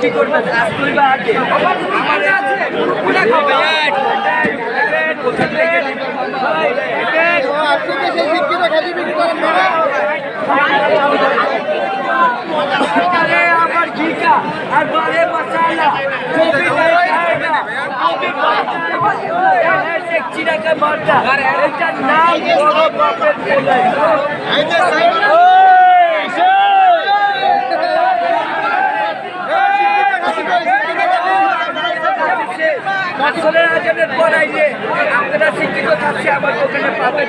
কি করবে আগে আমার ঘিকা আর বারে মশালা চিরাকে মারটা এটার নাম বড় বাপের পোলাই আপনারা শিক্ষিত থাকছে আমার দোকানে পাবে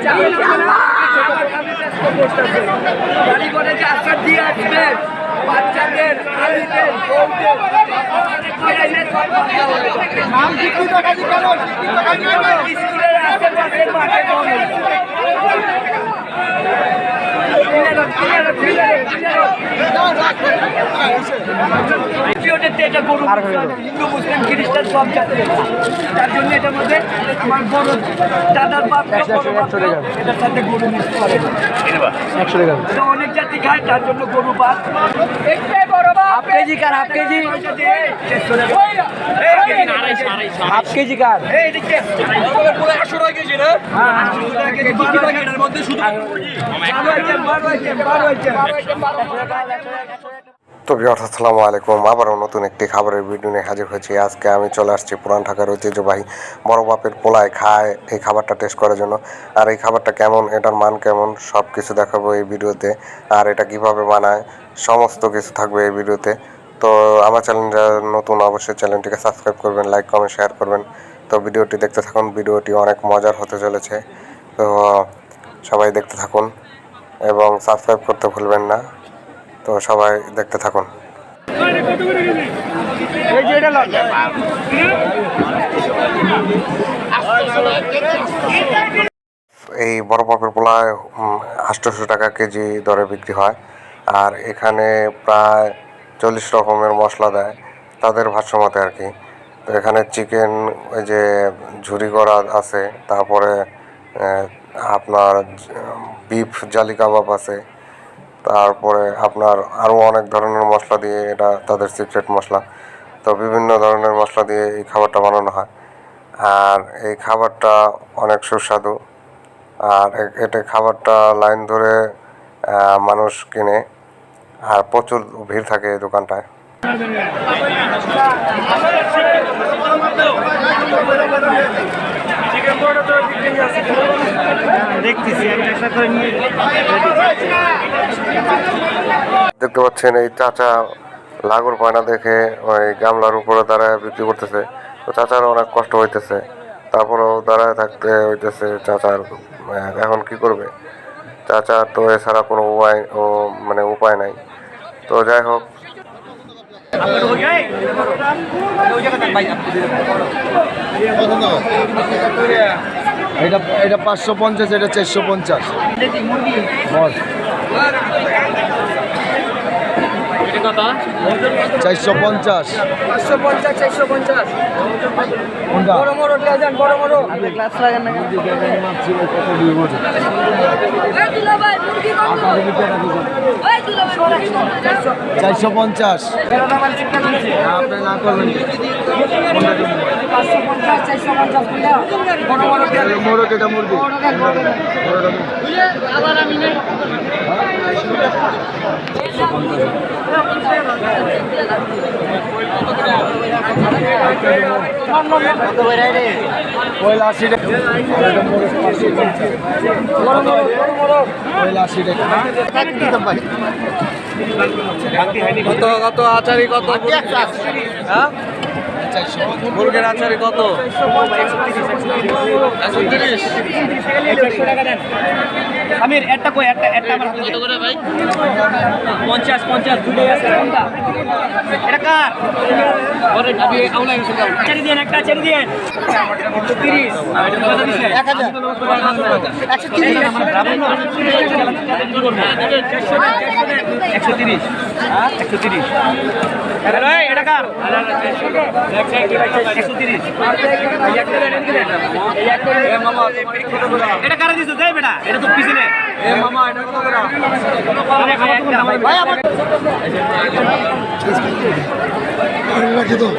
গাড়ি করে যে আশা দিয়ে আসবেন বাচ্চাদের স্কুলের আশেপাশের মাঠে হিন্দু মুসলিম খ্রিস্টান সব জাতি তার জন্য এটার মধ্যে আমার বড় দাদার বাপ এটার সাথে গরু মিক্স করে অনেক জাতি খায় তার জন্য গরু বাদ হাফ কেজি কার হাফ কেজি হাফ কেজি কার তো ভিউয়ার্স আসসালামু আলাইকুম, আবারও নতুন একটি খাবারের ভিডিও নিয়ে হাজির হয়েছি। আজকে আমি চলে আসছি পুরান ঢাকার ঐতিহ্যবাহী বড় বাপের পোলায় খায় এই খাবারটা টেস্ট করার জন্য। আর এই খাবারটা কেমন, এটার মান কেমন, সব কিছু দেখাবো এই ভিডিওতে। আর এটা কিভাবে বানায় সমস্ত কিছু থাকবে এই ভিডিওতে। তো আমার চ্যানেলটা নতুন, অবশ্যই চ্যানেলটিকে সাবস্ক্রাইব করবেন, লাইক কমেন্ট শেয়ার করবেন। তো ভিডিওটি দেখতে থাকুন, ভিডিওটি অনেক মজার হতে চলেছে। তো সবাই দেখতে থাকুন এবং সাবস্ক্রাইব করতে ভুলবেন না। তো সবাই দেখতে থাকুন। এই বড় বাপের পোলায় 800 টাকা কেজি দরে বিক্রি হয়। আর এখানে প্রায় 40 রকমের মশলা দেয় তাদের ভাষ্যমতে আর কি। তো এখানে চিকেন, ওই যে ঝুরি করা আছে, তারপরে আপনার বিফ জালি কাবাব আছে, তারপরে আপনার আরও অনেক ধরনের মশলা দিয়ে, এটা তাদের সিক্রেট মশলা। তো বিভিন্ন ধরনের মশলা দিয়ে এই খাবারটা বানানো হয়। আর এই খাবারটা অনেক সুস্বাদু। আর এটা খাবারটা লাইন ধরে মানুষ কিনে, আর প্রচুর ভিড় থাকে এই দোকানটায়। দেখতে পাচ্ছেন এই চাচা লাগুর পায়না দেখে ওই গামলার উপরে দাঁড়ায় বিক্রি করতেছে। তো চাচার অনেক কষ্ট হইতেছে, তারপরেও দাঁড়ায় থাকতে হইতেছে চাচার। এখন কি করবে, চাচার তো এছাড়া কোনো উপায় নাই। তো যাই হোক, এটা 550, এটা 450। কথা 450 450 বড় বড় যান, বড় বড় গ্লাস লাগান না। 450 আপনি না করবেন। 550 450 বড় বড় মোরগ, এটা মুরগি আবার আমি নেই। কত আচারি, কত মুরগের আচারি কত? 130। আমির একটা কই, একটা আমার কত করে ভাই? 50 দুটো আছে কোনটা? এটা কার? ওরে আমি আউলা গেছে দাও। ছেড়ে দেন, একটা ছেড়ে দেন। 130 এটা কত দিছে? 1000 130 আমার ব্রাভো 130 হ্যাঁ 130। আরে এটা কার? 130 এটা কারা দিছো যাই বেটা, এটা তো পিছনে। এ মামা এটা কত করে? ভাই আমার রাখি তো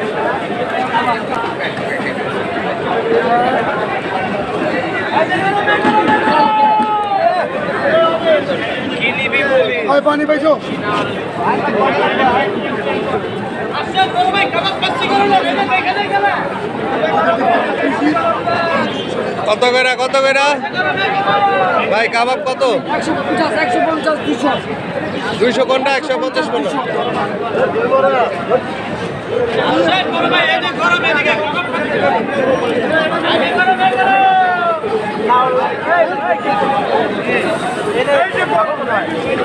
পানি পাইছো কত করে ভাই কাবাব কত 200 কোনটা 150 কোনটা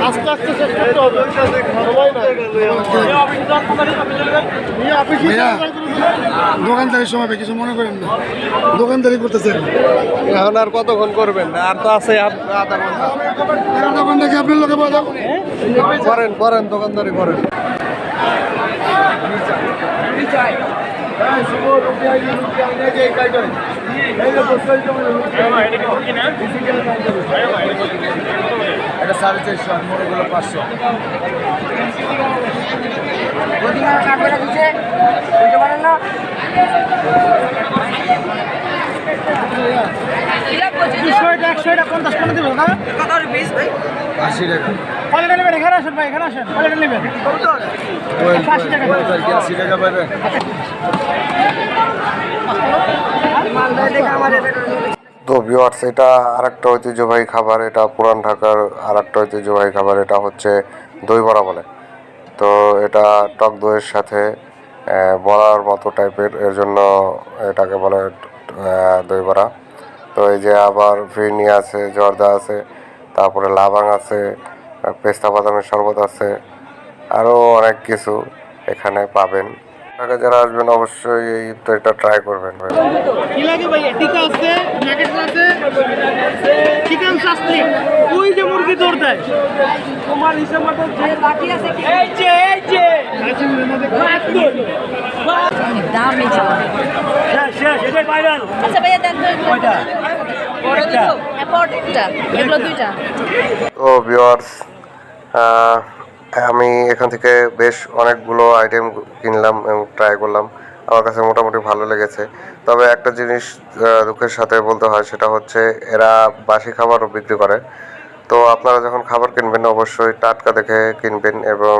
আস্তে আস্তে শেষ করতে হবে দোকানদারির সময় কিছু মনে করেন না দোকানদারি করতেছেন এখন আর কতক্ষণ করবেন আর তো আছে আধা ঘন্টা দোকান থেকে আপনার লোকে বলা করেন দোকানদারি করেন এটা 450 আর মোড়গুলো 500 80 টাকা কয়টা নেবেন? এখানে আসেন ভাই, এখানে আসেন। কয়টা নেবেন? 80 টাকা। 80 টাকা পাবে তো ভিউয়ার্স, এটা আরেকটা ঐতিহ্যবাহী খাবার, এটা পুরান ঢাকার আরেকটা ঐতিহ্যবাহী খাবার, এটা হচ্ছে দই বড়া বলে। তো এটা টক দইয়ের সাথে বড়ার মতো টাইপের, এর জন্য এটাকে বলে দই বড়া। তো এই যে আবার ফিরনি আছে, জর্দা আছে, তারপরে লাবাং আছে, পেস্তা বাদামের শরবত আছে, আরও অনেক কিছু এখানে পাবেন। ঢাকা যারা আসবেন অবশ্যই এই ইফতারিটা ট্রাই করবেন। কি লাগে ভাই? টিকা আছে, ন্যাগেটস আছে, চিকেন শাস্তি, ওই যে মুরগি দৌড় দেয়। তোমার হিসাব মতো যে বাকি আছে কি? এই যে দাম নেই শেষ, এটাই ভাইরাল। আচ্ছা ভাইয়া দেন তো কয়টা? একটা। একটা এগুলো দুইটা তো ভিউয়ার্স, আমি এখান থেকে বেশ অনেকগুলো আইটেম কিনলাম এবং ট্রাই করলাম। আমার কাছে মোটামুটি ভালো লেগেছে। তবে একটা জিনিস দুঃখের সাথে বলতে হয়, সেটা হচ্ছে এরা বাসি খাবারও বিক্রি করে। তো আপনারা যখন খাবার কিনবেন অবশ্যই টাটকা দেখে কিনবেন এবং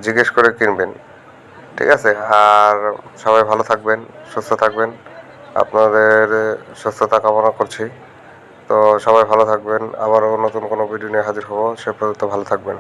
জিজ্ঞেস করে কিনবেন, ঠিক আছে? আর সবাই ভালো থাকবেন, সুস্থ থাকবেন, আপনাদের সুস্থতা কামনা করছি। তো সবাই ভালো থাকবেন, আবারও নতুন কোনো ভিডিও নিয়ে হাজির হব। সে পর্যন্ত ভালো থাকবেন।